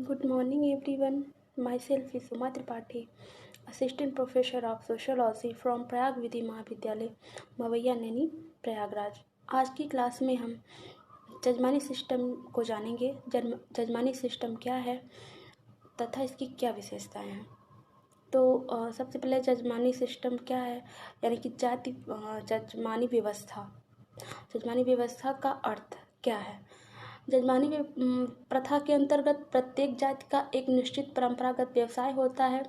Good morning, everyone. Myself is Suma Tripathi, Assistant Professor of Sociology from Prayag विधि महाविद्यालय मवैया नैनी प्रयागराज। आज की class में हम जजमानी सिस्टम को जानेंगे। जजमानी सिस्टम क्या है तथा इसकी क्या विशेषताएं हैं। तो सबसे पहले जजमानी सिस्टम क्या है, यानी कि जजमानी व्यवस्था। जजमानी व्यवस्था का अर्थ क्या है। जजमानी प्रथा के अंतर्गत प्रत्येक जाति का एक निश्चित परंपरागत व्यवसाय होता है।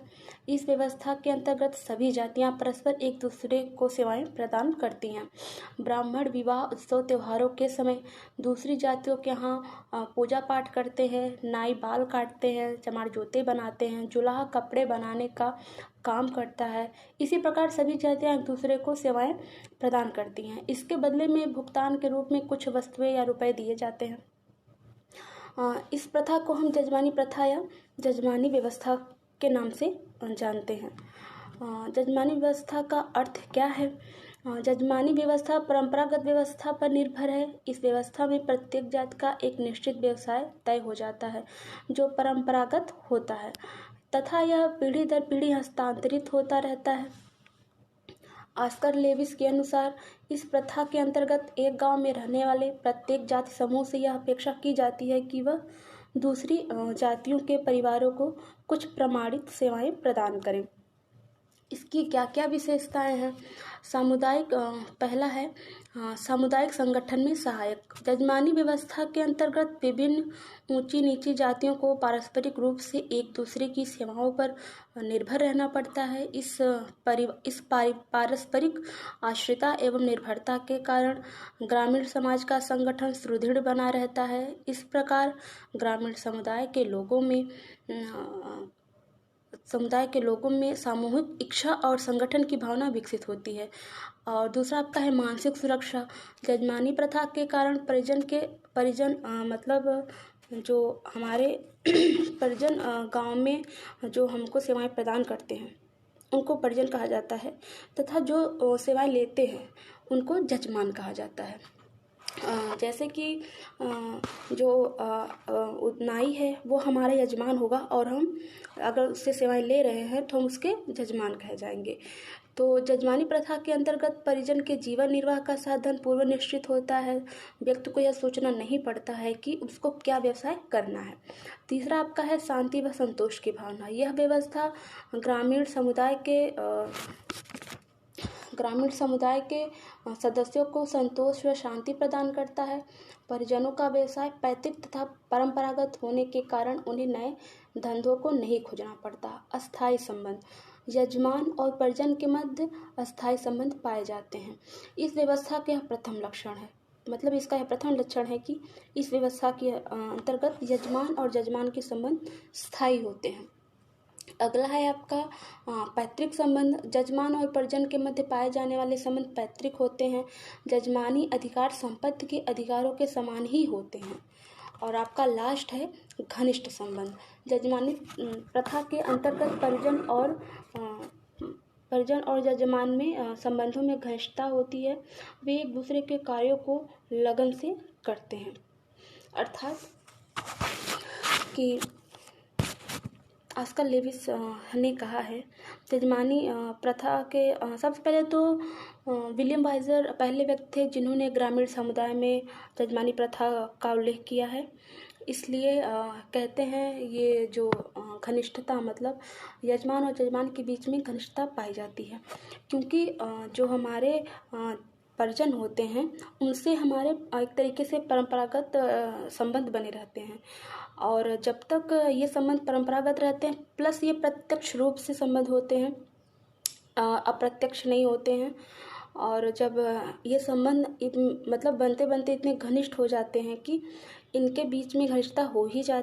इस व्यवस्था के अंतर्गत सभी जातियां परस्पर एक दूसरे को सेवाएं प्रदान करती हैं। ब्राह्मण विवाह उत्सव त्योहारों के समय दूसरी जातियों के यहाँ पूजा पाठ करते हैं, नाई बाल काटते हैं, चमार जूते बनाते हैं, जुलाहा कपड़े बनाने का काम करता है। इसी प्रकार सभी जातियां एक दूसरे को सेवाएं प्रदान करती हैं। इसके बदले में भुगतान के रूप में कुछ वस्तुएं या रुपए दिए जाते हैं। इस प्रथा को हम जजमानी प्रथा या जजमानी व्यवस्था के नाम से जानते हैं। जजमानी व्यवस्था का अर्थ क्या है। जजमानी व्यवस्था परंपरागत व्यवस्था पर निर्भर है। इस व्यवस्था में प्रत्येक जाति का एक निश्चित व्यवसाय तय हो जाता है जो परंपरागत होता है तथा यह पीढ़ी दर पीढ़ी हस्तांतरित होता रहता है। ऑस्कर लेविस के अनुसार इस प्रथा के अंतर्गत एक गांव में रहने वाले प्रत्येक जाति समूह से यह अपेक्षा की जाती है कि वह दूसरी जातियों के परिवारों को कुछ प्रमाणित सेवाएं प्रदान करें। इसकी क्या क्या विशेषताएं हैं। सामुदायिक पहला है सामुदायिक संगठन में सहायक। जजमानी व्यवस्था के अंतर्गत विभिन्न ऊंची नीची जातियों को पारस्परिक रूप से एक दूसरे की सेवाओं पर निर्भर रहना पड़ता है। इस पारस्परिक आश्रिता एवं निर्भरता के कारण ग्रामीण समाज का संगठन सुदृढ़ बना रहता है। इस प्रकार ग्रामीण समुदाय के लोगों में सामूहिक इच्छा और संगठन की भावना विकसित होती है। और दूसरा आपका है मानसिक सुरक्षा। जजमानी प्रथा के कारण परिजन मतलब जो हमारे परिजन गांव में जो हमको सेवाएं प्रदान करते हैं उनको परिजन कहा जाता है तथा जो सेवाएं लेते हैं उनको जजमान कहा जाता है। जैसे कि जो नाई है वो हमारा यजमान होगा और हम अगर उससे सेवाएं ले रहे हैं तो हम उसके जजमान कहे जाएंगे। तो जजमानी प्रथा के अंतर्गत परिजन के जीवन निर्वाह का साधन पूर्व निश्चित होता है। व्यक्ति को यह सोचना नहीं पड़ता है कि उसको क्या व्यवसाय करना है। तीसरा आपका है शांति व संतोष की भावना। यह व्यवस्था ग्रामीण समुदाय के सदस्यों को संतोष व शांति प्रदान करता है। परिजनों का व्यवसाय पैतृक तथा परंपरागत होने के कारण उन्हें नए धंधों को नहीं खोजना पड़ता। अस्थायी संबंध। यजमान और परिजन के मध्य अस्थायी संबंध पाए जाते हैं। इस व्यवस्था का यह प्रथम लक्षण है कि इस व्यवस्था के अंतर्गत यजमान और जजमान के संबंध स्थायी होते हैं। अगला है आपका पैतृक संबंध। जजमान और परिजन के मध्य पाए जाने वाले संबंध पैतृक होते हैं। जजमानी अधिकार संपत्ति के अधिकारों के समान ही होते हैं। और आपका लास्ट है घनिष्ठ संबंध। जजमानी प्रथा के अंतर्गत परिजन और जजमान में संबंधों में घनिष्ठता होती है। वे एक दूसरे के कार्यों को लगन से करते हैं। अर्थात कि ऑस्कर लेविस ने कहा है जजमानी प्रथा के सबसे पहले तो विलियम वाइजर पहले व्यक्ति थे जिन्होंने ग्रामीण समुदाय में जजमानी प्रथा का उल्लेख किया है। इसलिए कहते हैं ये जो घनिष्ठता मतलब यजमान और जजमान के बीच में घनिष्ठता पाई जाती है, क्योंकि जो हमारे परिजन होते हैं उनसे हमारे एक तरीके से परंपरागत संबंध बने रहते हैं। और जब तक ये संबंध परंपरागत रहते हैं प्लस ये प्रत्यक्ष रूप से संबंध होते हैं, अप्रत्यक्ष नहीं होते हैं। और जब ये संबंध मतलब बनते बनते इतने घनिष्ठ हो जाते हैं कि इनके बीच में घनिष्ठता हो ही जाती